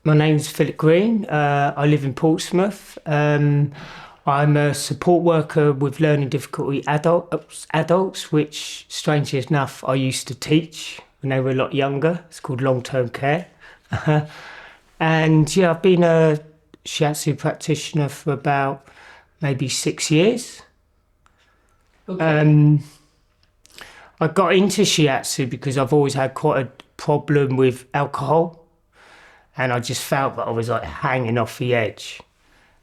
My name's Phillip Green. I live in Portsmouth. I'm a support worker with learning difficulty adults, which, strangely enough, I used to teach when they were a lot younger. It's called long-term care. And yeah, I've been a Shiatsu practitioner for about maybe 6 years. Okay. I got into Shiatsu because I've always had quite a problem with alcohol, and I just felt that I was like hanging off the edge.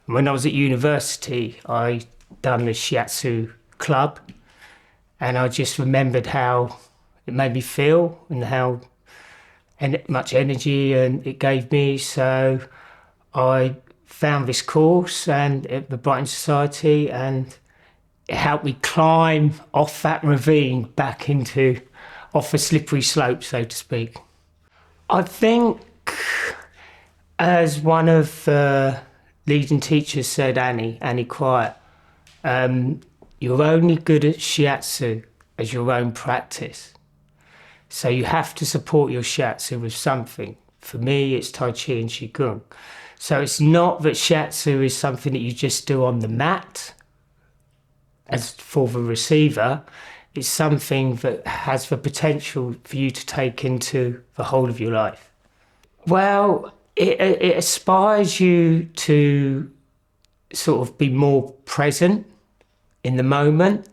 And when I was at university, I done the Shiatsu club, and I just remembered how it made me feel and how much energy and it gave me. So I found this course and at the Brighton Society, and it helped me climb off that ravine back into off a slippery slope, so to speak. I think, as one of the leading teachers said, Annie Quiet, you're only good at Shiatsu as your own practice. So you have to support your Shiatsu with something. For me, it's Tai Chi and Qigong. So it's not that Shiatsu is something that you just do on the mat as for the receiver. It's something that has the potential for you to take into the whole of your life. Well, it aspires you to sort of be more present in the moment,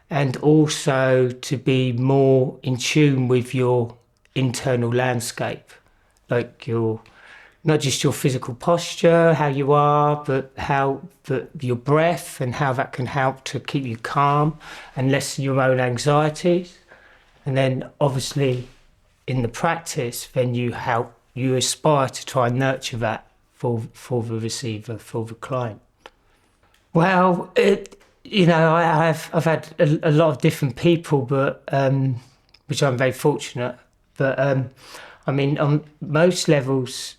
and also to be more in tune with your internal landscape, like not just your physical posture, how you are, but your breath and how that can help to keep you calm and lessen your own anxieties. And then obviously in the practice, then you aspire to try and nurture that for the receiver, for the client. Well, I've had a lot of different people, but which I'm very fortunate. But I mean, on most levels,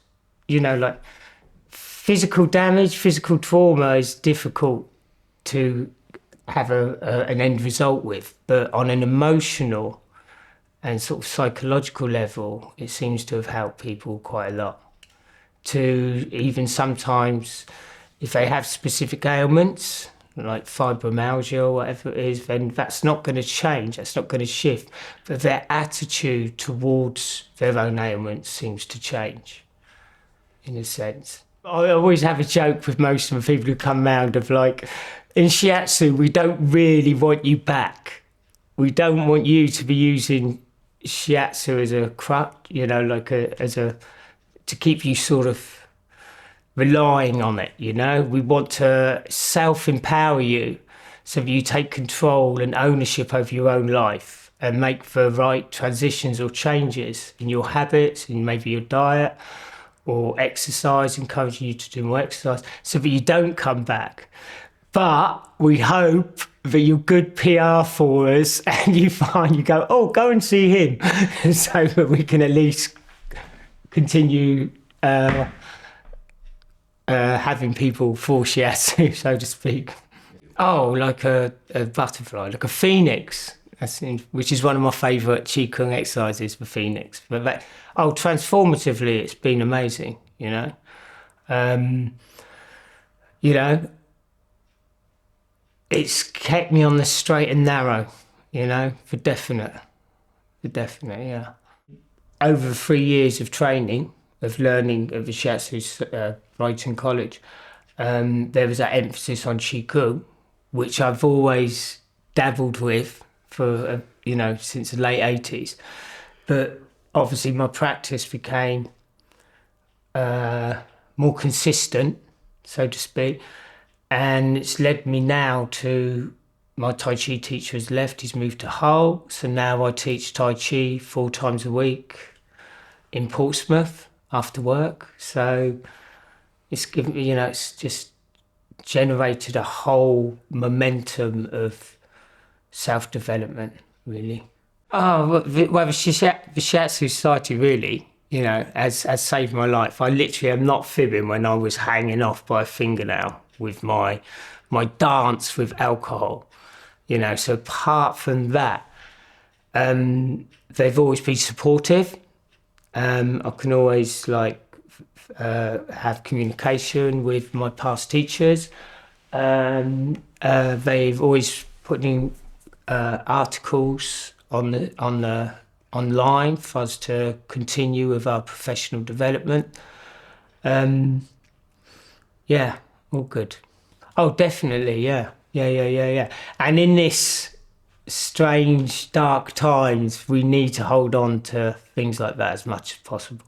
like physical damage, physical trauma is difficult to have an end result with. But on an emotional and sort of psychological level, it seems to have helped people quite a lot. To even sometimes, if they have specific ailments, like fibromyalgia or whatever it is, then that's not going to change, that's not going to shift. But their attitude towards their own ailments seems to change, in a sense. I always have a joke with most of the people who come round of like, in Shiatsu, we don't really want you back. We don't want you to be using Shiatsu as a crutch, to keep you sort of relying on it, We want to self-empower you so that you take control and ownership over your own life and make the right transitions or changes in your habits, in maybe your diet or exercise, encouraging you to do more exercise so that you don't come back. But we hope that you're good PR for us and you go, oh, go and see him so that we can at least continue having people for Shiatsu, so to speak. Oh, like a butterfly, like a phoenix, which is one of my favourite Qigong exercises, the phoenix. But transformatively, it's been amazing, It's kept me on the straight and narrow, for definite, yeah. Over the 3 years of training, of learning at the Shiatsu Brighton College, there was that emphasis on Qigong, which I've always dabbled with for, since the late 80s. But obviously my practice became more consistent, so to speak. And it's led me now to, my Tai Chi teacher has left, he's moved to Hull. So now I teach Tai Chi 4 times a week in Portsmouth after work. So it's given me, it's just generated a whole momentum of self-development, really. Oh, well, the Shiatsu Society really, has saved my life. I literally am not fibbing when I was hanging off by a fingernail with my dance with alcohol, So apart from that, they've always been supportive. I can always have communication with my past teachers. They've always put in articles online for us to continue with our professional development. Yeah, all good. Oh, definitely, yeah. Yeah. And in this strange, dark times, we need to hold on to things like that as much as possible.